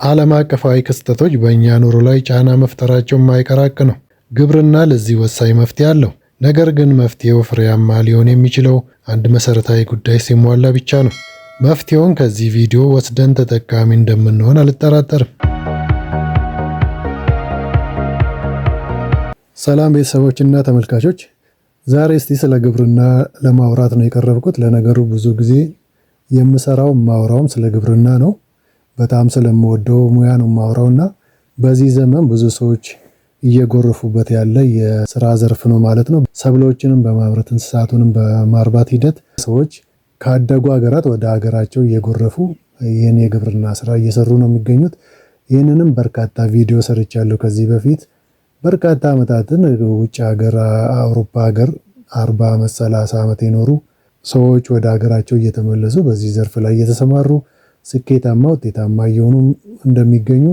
ዓለም አቀፋዊ ክስተቶች በእኛ ኑሮ ላይ ጫና መፍጠራቸው የማይቀር ሀቅ ነው። ግብርና ለዚህ ወሳኝ መፍትሄ አለው። ነገር ግን መፍትሄው ፍሬያማ ሊሆን የሚችለው አንድ መሰረታዊ ጉዳይ ሲሟላ ብቻ ነው። መፍትሄውን ከዚህ ቪዲዮ ወስደን ተጠቃሚ እንደምንሆን አልጠራጠርም። ሰላም ቤተሰቦችና ተመልካቾች፣ ዛሬ እስቲ ስለ ግብርና ለማውራት ነው የቀረብኩት። ለነገሩ ብዙ ጊዜ የምሰራው ማውራውም ስለ ግብርና ነው። በጣም ስለምወደው ሙያ ነው ማውራውና በዚህ ዘመን ብዙ ሰዎች እየጎረፉበት ያለ የስራ ዘርፍ ነው ማለት ነው። ሰብሎችንም በማምረት እንስሳቱንም በማርባት ሂደት ሰዎች ካደጉ ሀገራት ወደ ሀገራቸው እየጎረፉ ይህን የግብርና ስራ እየሰሩ ነው የሚገኙት። ይህንንም በርካታ ቪዲዮ ሰርቻለሁ ከዚህ በፊት በርካታ ዓመታትን ውጭ ሀገር አውሮፓ ሀገር 40 ዓመት 30 ዓመት የኖሩ ሰዎች ወደ ሀገራቸው እየተመለሱ በዚህ ዘርፍ ላይ እየተሰማሩ ስኬታማ ውጤታማ እየሆኑ እንደሚገኙ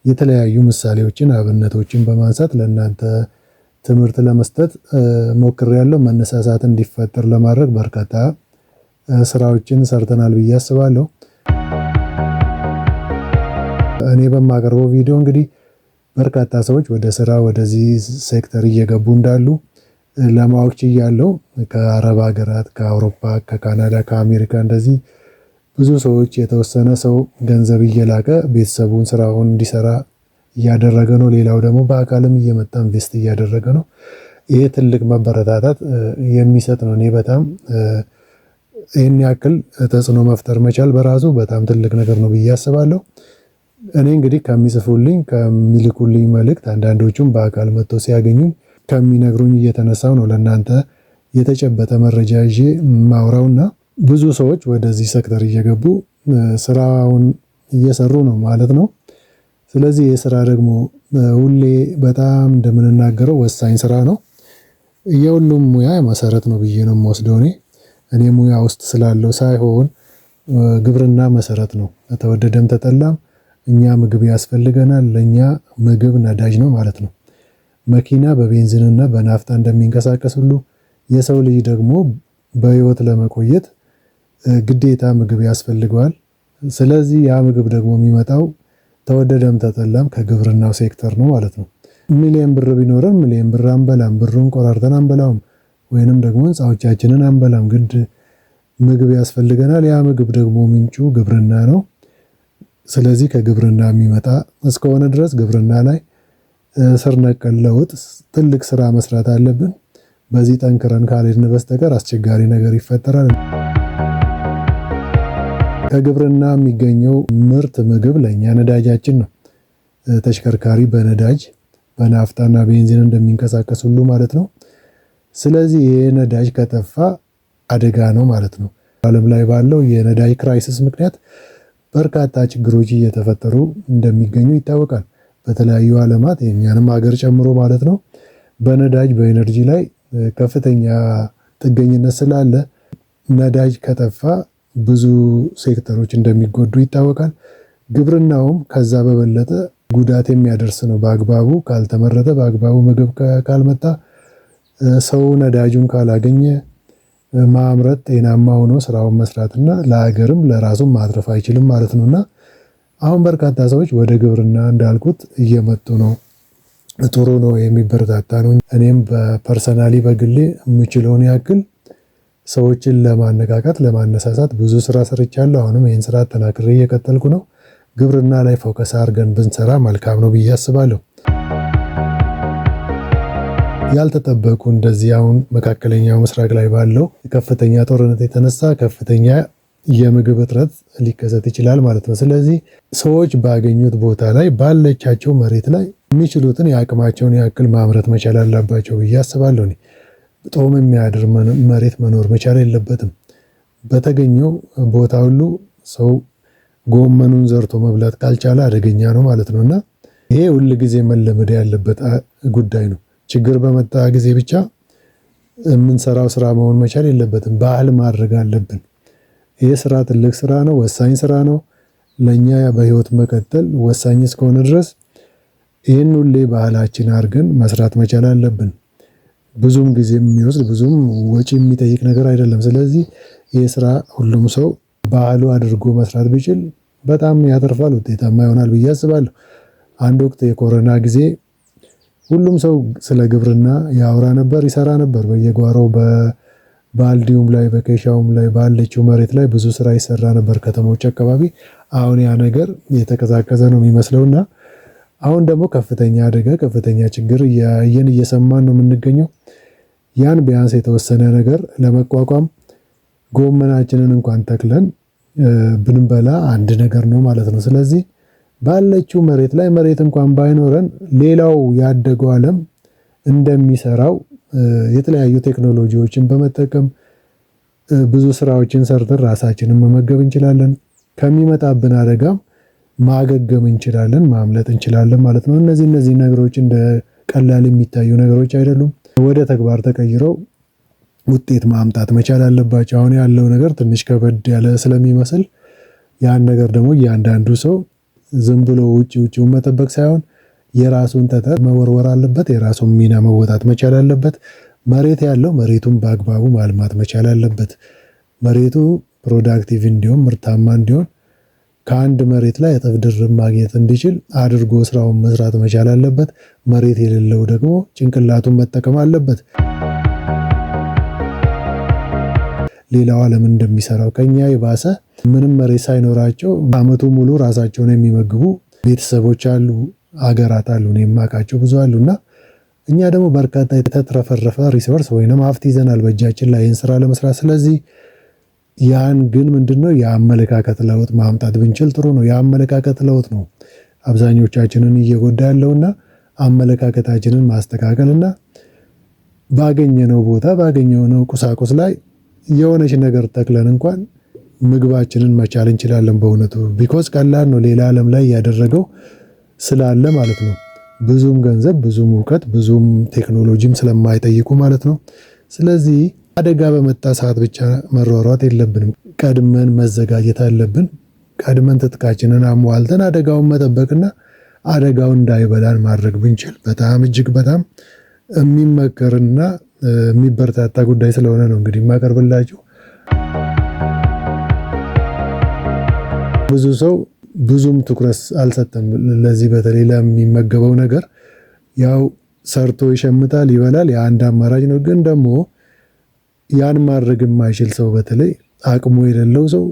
የተለያዩ ምሳሌዎችን አብነቶችን በማንሳት ለእናንተ ትምህርት ለመስጠት ሞክሬያለሁ። መነሳሳት እንዲፈጠር ለማድረግ በርካታ ስራዎችን ሰርተናል ብዬ አስባለሁ። እኔ በማቀርበው ቪዲዮ እንግዲህ በርካታ ሰዎች ወደ ስራ ወደዚህ ሴክተር እየገቡ እንዳሉ ለማወቅ ችያለሁ። ከአረብ ሀገራት፣ ከአውሮፓ፣ ከካናዳ፣ ከአሜሪካ እንደዚህ ብዙ ሰዎች የተወሰነ ሰው ገንዘብ እየላከ ቤተሰቡን ስራውን እንዲሰራ እያደረገ ነው። ሌላው ደግሞ በአካልም እየመጣ ኢንቨስት እያደረገ ነው። ይሄ ትልቅ መበረታታት የሚሰጥ ነው። እኔ በጣም ይህን ያክል ተጽዕኖ መፍጠር መቻል በራሱ በጣም ትልቅ ነገር ነው ብዬ አስባለሁ። እኔ እንግዲህ ከሚጽፉልኝ ከሚልኩልኝ መልእክት አንዳንዶቹም በአካል መጥተው ሲያገኙኝ ከሚነግሩኝ እየተነሳው ነው ለእናንተ የተጨበጠ መረጃ ይዤ ማውራውና ብዙ ሰዎች ወደዚህ ሴክተር እየገቡ ስራውን እየሰሩ ነው ማለት ነው። ስለዚህ የስራ ደግሞ ሁሌ በጣም እንደምንናገረው ወሳኝ ስራ ነው። የሁሉም ሙያ መሰረት ነው ብዬ ነው የምወስደው። እኔ ሙያ ውስጥ ስላለው ሳይሆን ግብርና መሰረት ነው። ተወደደም ተጠላም እኛ ምግብ ያስፈልገናል። ለኛ ምግብ ነዳጅ ነው ማለት ነው። መኪና በቤንዚንና በናፍጣ እንደሚንቀሳቀስ ሁሉ የሰው ልጅ ደግሞ በህይወት ለመቆየት ግዴታ ምግብ ያስፈልገዋል። ስለዚህ ያ ምግብ ደግሞ የሚመጣው ተወደደም ተጠላም ከግብርናው ሴክተር ነው ማለት ነው። ሚሊዮን ብር ቢኖረን ሚሊዮን ብር አንበላም፣ ብሩን ቆራርጠን አንበላውም፣ ወይንም ደግሞ ህንፃዎቻችንን አንበላም። ግድ ምግብ ያስፈልገናል። ያ ምግብ ደግሞ ምንጩ ግብርና ነው። ስለዚህ ከግብርና የሚመጣ እስከሆነ ድረስ ግብርና ላይ ስር ነቀል ለውጥ ትልቅ ስራ መስራት አለብን። በዚህ ጠንክረን ካልሄድን በስተቀር አስቸጋሪ ነገር ይፈጠራል። ከግብርና የሚገኘው ምርት ምግብ ለኛ ነዳጃችን ነው። ተሽከርካሪ በነዳጅ በናፍጣና ቤንዚን እንደሚንቀሳቀስ ሁሉ ማለት ነው። ስለዚህ ይሄ ነዳጅ ከጠፋ አደጋ ነው ማለት ነው። ዓለም ላይ ባለው የነዳጅ ክራይሲስ ምክንያት በርካታ ችግሮች እየተፈጠሩ እንደሚገኙ ይታወቃል። በተለያዩ ዓለማት የኛንም ሀገር ጨምሮ ማለት ነው። በነዳጅ በኤነርጂ ላይ ከፍተኛ ጥገኝነት ስላለ ነዳጅ ከጠፋ ብዙ ሴክተሮች እንደሚጎዱ ይታወቃል። ግብርናውም ከዛ በበለጠ ጉዳት የሚያደርስ ነው። በአግባቡ ካልተመረተ፣ በአግባቡ ምግብ ካልመጣ፣ ሰው ነዳጁን ካላገኘ ማምረት ጤናማ ሆኖ ስራውን መስራትና ለሀገርም ለራሱም ማትረፍ አይችልም ማለት ነውና አሁን በርካታ ሰዎች ወደ ግብርና እንዳልኩት እየመጡ ነው። ጥሩ ነው፣ የሚበረታታ ነው። እኔም በፐርሰናሊ በግሌ የምችለውን ያክል ሰዎችን ለማነቃቃት ለማነሳሳት ብዙ ስራ ሰርቻለሁ። አሁንም ይህን ስራ አጠናክሬ እየቀጠልኩ ነው። ግብርና ላይ ፎከስ አድርገን ብንሰራ መልካም ነው ብዬ አስባለሁ። ያልተጠበቁ እንደዚህ አሁን መካከለኛው ምስራቅ ላይ ባለው ከፍተኛ ጦርነት የተነሳ ከፍተኛ የምግብ እጥረት ሊከሰት ይችላል ማለት ነው። ስለዚህ ሰዎች ባገኙት ቦታ ላይ ባለቻቸው መሬት ላይ የሚችሉትን የአቅማቸውን ያክል ማምረት መቻል አለባቸው ብዬ አስባለሁ። ጦም የሚያድር መሬት መኖር መቻል የለበትም። በተገኘው ቦታ ሁሉ ሰው ጎመኑን ዘርቶ መብላት ካልቻለ አደገኛ ነው ማለት ነውና ይሄ ሁል ጊዜ መለመድ ያለበት ጉዳይ ነው። ችግር በመጣ ጊዜ ብቻ የምንሰራው ስራ መሆን መቻል የለበትም። ባህል ማድረግ አለብን። ይሄ ስራ ትልቅ ስራ ነው፣ ወሳኝ ስራ ነው። ለኛ በህይወት መቀጠል ወሳኝ እስከሆነ ድረስ ይህን ሁሌ ባህላችን አድርገን መስራት መቻል አለብን። ብዙም ጊዜ የሚወስድ ብዙም ወጪ የሚጠይቅ ነገር አይደለም። ስለዚህ ይህ ስራ ሁሉም ሰው ባህሉ አድርጎ መስራት ቢችል በጣም ያተርፋል፣ ውጤታማ ይሆናል ብዬ አስባለሁ። አንድ ወቅት የኮሮና ጊዜ ሁሉም ሰው ስለ ግብርና ያወራ ነበር፣ ይሰራ ነበር። በየጓሮው በባልዲውም ላይ በኬሻውም ላይ ባለችው መሬት ላይ ብዙ ስራ ይሰራ ነበር ከተሞች አካባቢ። አሁን ያ ነገር የተቀዛቀዘ ነው የሚመስለውና አሁን ደግሞ ከፍተኛ አደጋ ከፍተኛ ችግር እያየን እየሰማን ነው የምንገኘው። ያን ቢያንስ የተወሰነ ነገር ለመቋቋም ጎመናችንን እንኳን ተክለን ብንበላ አንድ ነገር ነው ማለት ነው። ስለዚህ ባለችው መሬት ላይ መሬት እንኳን ባይኖረን ሌላው ያደገው ዓለም እንደሚሰራው የተለያዩ ቴክኖሎጂዎችን በመጠቀም ብዙ ስራዎችን ሰርተን ራሳችንን መመገብ እንችላለን። ከሚመጣብን አደጋም ማገገም እንችላለን፣ ማምለጥ እንችላለን ማለት ነው። እነዚህ ነገሮች እንደ ቀላል የሚታዩ ነገሮች አይደሉም። ወደ ተግባር ተቀይረው ውጤት ማምጣት መቻል አለባቸው። አሁን ያለው ነገር ትንሽ ከበድ ያለ ስለሚመስል ያን ነገር ደግሞ እያንዳንዱ ሰው ዝም ብሎ ውጪውን መጠበቅ ሳይሆን የራሱን ጠጠር መወርወር አለበት፣ የራሱን ሚና መወጣት መቻል አለበት። መሬት ያለው መሬቱን በአግባቡ ማልማት መቻል አለበት። መሬቱ ፕሮዳክቲቭ እንዲሆን ምርታማ እንዲሆን ከአንድ መሬት ላይ እጥፍ ድርብ ማግኘት እንዲችል አድርጎ ስራውን መስራት መቻል አለበት። መሬት የሌለው ደግሞ ጭንቅላቱን መጠቀም አለበት። ሌላው ዓለም እንደሚሰራው ከኛ የባሰ ምንም መሬት ሳይኖራቸው አመቱ ሙሉ ራሳቸውን የሚመግቡ ቤተሰቦች አሉ፣ አገራት አሉ፣ እኔ የማውቃቸው ብዙ አሉና እኛ ደግሞ በርካታ የተትረፈረፈ ሪሶርስ ወይንም ሀብት ይዘናል በእጃችን ላይ ይህን ስራ ለመስራት። ስለዚህ ያን ግን ምንድነው የአመለካከት ለውጥ ማምጣት ብንችል ጥሩ ነው። የአመለካከት ለውጥ ነው አብዛኞቻችንን እየጎዳ ያለውና አመለካከታችንን ማስተካከልና ባገኘነው ቦታ ባገኘነው ቁሳቁስ ላይ የሆነች ነገር ተክለን እንኳን ምግባችንን መቻል እንችላለን። በእውነቱ ቢኮዝ ቀላል ነው፣ ሌላ ዓለም ላይ ያደረገው ስላለ ማለት ነው። ብዙም ገንዘብ ብዙም እውቀት ብዙም ቴክኖሎጂም ስለማይጠይቁ ማለት ነው። ስለዚህ አደጋ በመጣ ሰዓት ብቻ መሯሯጥ የለብንም። ቀድመን መዘጋጀት አለብን። ቀድመን ትጥቃችንን አሟልተን አደጋውን መጠበቅና አደጋውን እንዳይበላን ማድረግ ብንችል በጣም እጅግ በጣም የሚመከርና የሚበረታታ ጉዳይ ስለሆነ ነው እንግዲህ የማቀርብላችሁ። ብዙ ሰው ብዙም ትኩረት አልሰጠም ለዚህ በተለይ ለሚመገበው ነገር። ያው ሰርቶ ይሸምታል፣ ይበላል፣ የአንድ አማራጭ ነው። ግን ደግሞ ያን ማድረግ የማይችል ሰው በተለይ አቅሙ የሌለው ሰው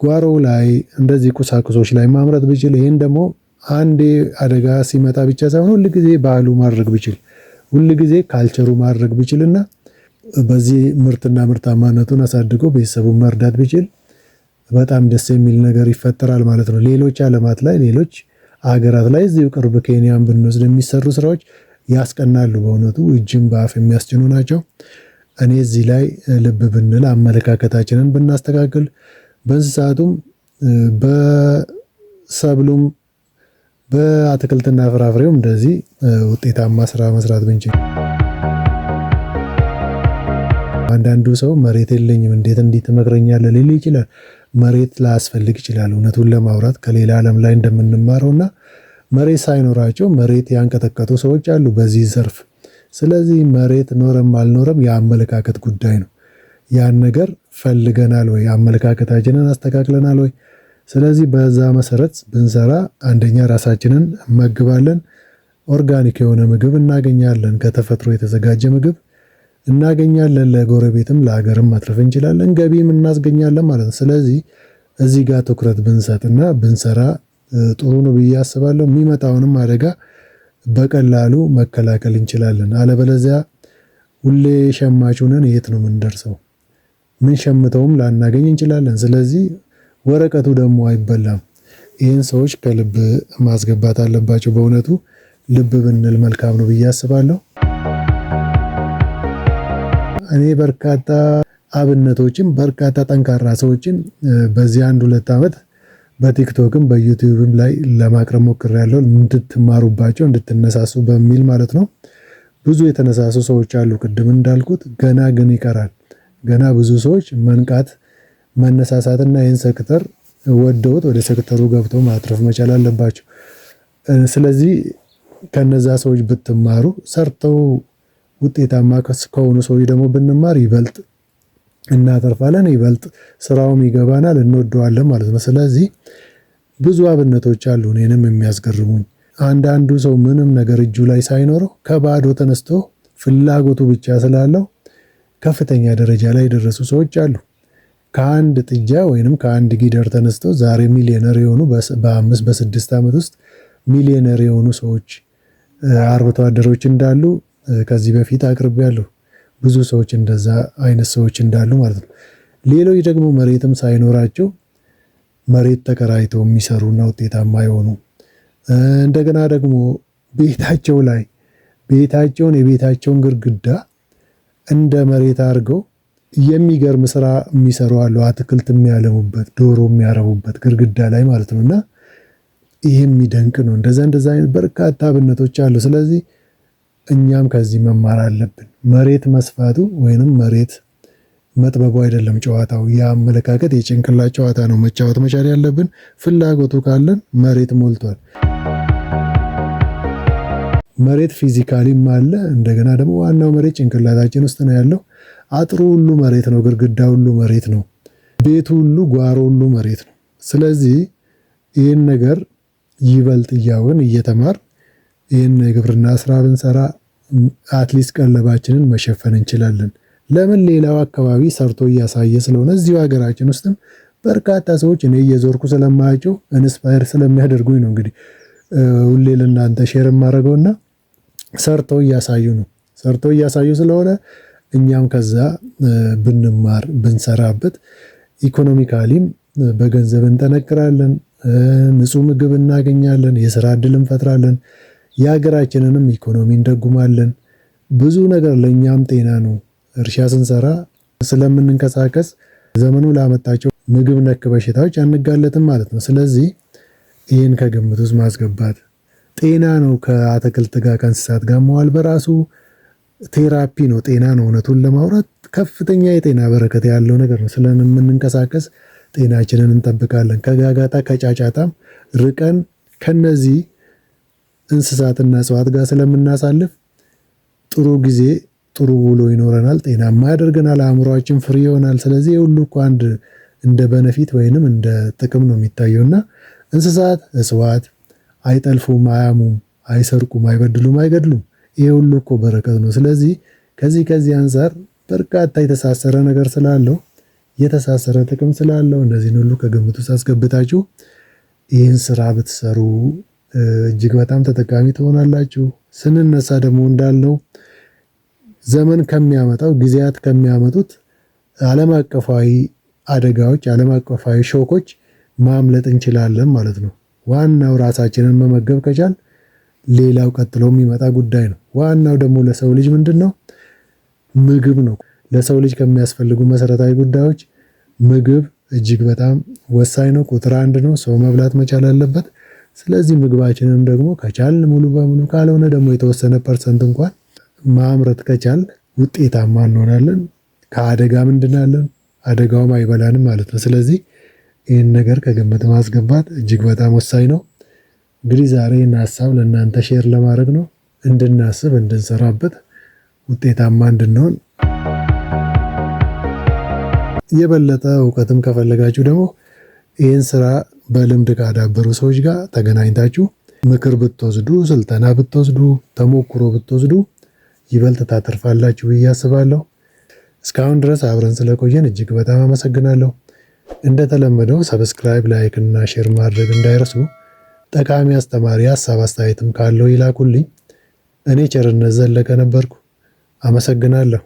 ጓሮው ላይ እንደዚህ ቁሳቁሶች ላይ ማምረት ቢችል፣ ይህን ደግሞ አንዴ አደጋ ሲመጣ ብቻ ሳይሆን ሁል ጊዜ ባህሉ ማድረግ ቢችል፣ ሁል ጊዜ ካልቸሩ ማድረግ ቢችልና በዚህ ምርትና ምርታማነቱን አሳድጎ ቤተሰቡን መርዳት ቢችል በጣም ደስ የሚል ነገር ይፈጠራል ማለት ነው። ሌሎች ዓለማት ላይ ሌሎች አገራት ላይ እዚሁ ቅርብ ኬንያን ብንወስድ የሚሰሩ ስራዎች ያስቀናሉ። በእውነቱ እጅም በአፍ የሚያስጭኑ ናቸው። እኔ እዚህ ላይ ልብ ብንል አመለካከታችንን ብናስተካክል በእንስሳቱም በሰብሉም በአትክልትና ፍራፍሬውም እንደዚህ ውጤታማ ስራ መስራት ብንችል። አንዳንዱ ሰው መሬት የለኝም እንዴት እንዲህ ትመክረኛለህ ሊል ይችላል። መሬት ላያስፈልግ ይችላል። እውነቱን ለማውራት ከሌላ ዓለም ላይ እንደምንማረውና መሬት ሳይኖራቸው መሬት ያንቀጠቀጡ ሰዎች አሉ በዚህ ዘርፍ። ስለዚህ መሬት ኖረም አልኖረም የአመለካከት ጉዳይ ነው። ያን ነገር ፈልገናል ወይ? አመለካከታችንን አስተካክለናል ወይ? ስለዚህ በዛ መሰረት ብንሰራ አንደኛ ራሳችንን እንመግባለን፣ ኦርጋኒክ የሆነ ምግብ እናገኛለን፣ ከተፈጥሮ የተዘጋጀ ምግብ እናገኛለን፣ ለጎረቤትም ለሀገርም ማትረፍ እንችላለን፣ ገቢም እናስገኛለን ማለት ነው። ስለዚህ እዚህ ጋር ትኩረት ብንሰጥና ብንሰራ ጥሩ ነው ብዬ አስባለሁ። የሚመጣውንም አደጋ በቀላሉ መከላከል እንችላለን። አለበለዚያ ሁሌ ሸማች ሆነን የት ነው የምንደርሰው? ምን ሸምተውም ላናገኝ እንችላለን። ስለዚህ ወረቀቱ ደግሞ አይበላም። ይህን ሰዎች ከልብ ማስገባት አለባቸው። በእውነቱ ልብ ብንል መልካም ነው ብዬ አስባለሁ። እኔ በርካታ አብነቶችን በርካታ ጠንካራ ሰዎችን በዚህ 1-2 ዓመት በቲክቶክም በዩቲዩብም ላይ ለማቅረብ ሞክሬያለሁ። እንድትማሩባቸው እንድትነሳሱ በሚል ማለት ነው። ብዙ የተነሳሱ ሰዎች አሉ። ቅድም እንዳልኩት ገና ግን ይቀራል። ገና ብዙ ሰዎች መንቃት መነሳሳትና ይህን ሴክተር ወደውት ወደ ሴክተሩ ገብተው ማትረፍ መቻል አለባቸው። ስለዚህ ከነዛ ሰዎች ብትማሩ ሰርተው ውጤታማ ከሆኑ ሰዎች ደግሞ ብንማር ይበልጥ እናተርፋለን፣ ይበልጥ ስራውም ይገባናል፣ እንወደዋለን ማለት ነው። ስለዚህ ብዙ አብነቶች አሉ እኔንም የሚያስገርሙኝ። አንዳንዱ ሰው ምንም ነገር እጁ ላይ ሳይኖረው ከባዶ ተነስቶ ፍላጎቱ ብቻ ስላለው ከፍተኛ ደረጃ ላይ የደረሱ ሰዎች አሉ። ከአንድ ጥጃ ወይንም ከአንድ ጊደር ተነስተው ዛሬ ሚሊዮነር የሆኑ በ5 በ6 ዓመት ውስጥ ሚሊዮነር የሆኑ ሰዎች አርብቶ አደሮች እንዳሉ ከዚህ በፊት አቅርቤያለሁ። ብዙ ሰዎች እንደዛ አይነት ሰዎች እንዳሉ ማለት ነው። ሌሎች ደግሞ መሬትም ሳይኖራቸው መሬት ተከራይተው የሚሰሩና ውጤታማ የሆኑ እንደገና ደግሞ ቤታቸው ላይ የቤታቸውን ግድግዳ እንደ መሬት አድርገው የሚገርም ስራ የሚሰሩ አሉ። አትክልት የሚያለሙበት፣ ዶሮ የሚያረቡበት ግድግዳ ላይ ማለት ነው። እና ይሄ የሚደንቅ ነው። እንደዛ አይነት በርካታ አብነቶች አሉ። ስለዚህ እኛም ከዚህ መማር አለብን። መሬት መስፋቱ ወይንም መሬት መጥበቡ አይደለም ጨዋታው። የአመለካከት የጭንቅላት ጨዋታ ነው መጫወት መቻል ያለብን። ፍላጎቱ ካለን መሬት ሞልቷል። መሬት ፊዚካሊም አለ። እንደገና ደግሞ ዋናው መሬት ጭንቅላታችን ውስጥ ነው ያለው። አጥሩ ሁሉ መሬት ነው፣ ግድግዳ ሁሉ መሬት ነው፣ ቤቱ ሁሉ፣ ጓሮ ሁሉ መሬት ነው። ስለዚህ ይህን ነገር ይበልጥ እያወቅን እየተማር ይህን የግብርና ስራ ብንሰራ አትሊስት ቀለባችንን መሸፈን እንችላለን። ለምን ሌላው አካባቢ ሰርቶ እያሳየ ስለሆነ እዚሁ ሀገራችን ውስጥም በርካታ ሰዎች እኔ እየዞርኩ ስለማያቸው ኢንስፓየር ስለሚያደርጉኝ ነው እንግዲህ ሁሌ ለእናንተ ሼር የማደርገውና ሰርተው እያሳዩ ነው። ሰርተው እያሳዩ ስለሆነ እኛም ከዛ ብንማር ብንሰራበት ኢኮኖሚካሊም በገንዘብ እንጠነክራለን፣ ንጹህ ምግብ እናገኛለን፣ የስራ እድል እንፈጥራለን፣ የሀገራችንንም ኢኮኖሚ እንደጉማለን። ብዙ ነገር ለእኛም ጤና ነው። እርሻ ስንሰራ ስለምንንቀሳቀስ ዘመኑ ላመጣቸው ምግብ ነክ በሽታዎች አንጋለጥም ማለት ነው። ስለዚህ ይህን ከግምት ውስጥ ማስገባት ጤና ነው። ከአትክልት ጋር ከእንስሳት ጋር መዋል በራሱ ቴራፒ ነው፣ ጤና ነው። እውነቱን ለማውራት ከፍተኛ የጤና በረከት ያለው ነገር ነው። ስለምንንቀሳቀስ ጤናችንን እንጠብቃለን። ከጋጋታ ከጫጫታም ርቀን ከነዚህ እንስሳትና እጽዋት ጋር ስለምናሳልፍ ጥሩ ጊዜ ጥሩ ውሎ ይኖረናል፣ ጤናማ ያደርገናል፣ አእምሮአችን ፍሪ ይሆናል። ስለዚህ የሁሉ እኮ አንድ እንደ በነፊት ወይንም እንደ ጥቅም ነው የሚታየውና እንስሳት እጽዋት አይጠልፉም፣ አያሙም፣ አይሰርቁም፣ አይበድሉም፣ አይገድሉም። ይሄ ሁሉ እኮ በረከት ነው። ስለዚህ ከዚህ አንፃር በርካታ የተሳሰረ ነገር ስላለው የተሳሰረ ጥቅም ስላለው እነዚህን ሁሉ ከግምት ውስጥ አስገብታችሁ ይህን ስራ ብትሰሩ እጅግ በጣም ተጠቃሚ ትሆናላችሁ። ስንነሳ ደግሞ እንዳልነው ዘመን ከሚያመጣው ጊዜያት ከሚያመጡት ዓለም አቀፋዊ አደጋዎች፣ ዓለም አቀፋዊ ሾኮች ማምለጥ እንችላለን ማለት ነው። ዋናው ራሳችንን መመገብ ከቻል ሌላው ቀጥሎ የሚመጣ ጉዳይ ነው። ዋናው ደግሞ ለሰው ልጅ ምንድነው? ምግብ ነው። ለሰው ልጅ ከሚያስፈልጉ መሰረታዊ ጉዳዮች ምግብ እጅግ በጣም ወሳኝ ነው። ቁጥር 1 ነው። ሰው መብላት መቻል አለበት። ስለዚህ ምግባችንም ደግሞ ከቻል ሙሉ በሙሉ ካልሆነ ደግሞ የተወሰነ ፐርሰንት እንኳን ማምረት ከቻል ውጤታማ እንሆናለን። ከአደጋም እንድናለን። አደጋውም አይበላንም ማለት ነው። ስለዚህ ይህን ነገር ከግምት ማስገባት እጅግ በጣም ወሳኝ ነው። እንግዲህ ዛሬ ይህን ሀሳብ ለእናንተ ሼር ለማድረግ ነው፣ እንድናስብ፣ እንድንሰራበት፣ ውጤታማ እንድንሆን። የበለጠ እውቀትም ከፈለጋችሁ ደግሞ ይህን ስራ በልምድ ካዳበሩ ሰዎች ጋር ተገናኝታችሁ ምክር ብትወስዱ፣ ስልጠና ብትወስዱ፣ ተሞክሮ ብትወስዱ ይበልጥ ታተርፋላችሁ ብዬ አስባለሁ። እስካሁን ድረስ አብረን ስለቆየን እጅግ በጣም አመሰግናለሁ። እንደተለመደው ሰብስክራይብ፣ ላይክ እና ሼር ማድረግ እንዳይረሱ። ጠቃሚ አስተማሪ ሀሳብ አስተያየትም ካለው ይላኩልኝ። እኔ ቸርነት ዘለቀ ነበርኩ። አመሰግናለሁ።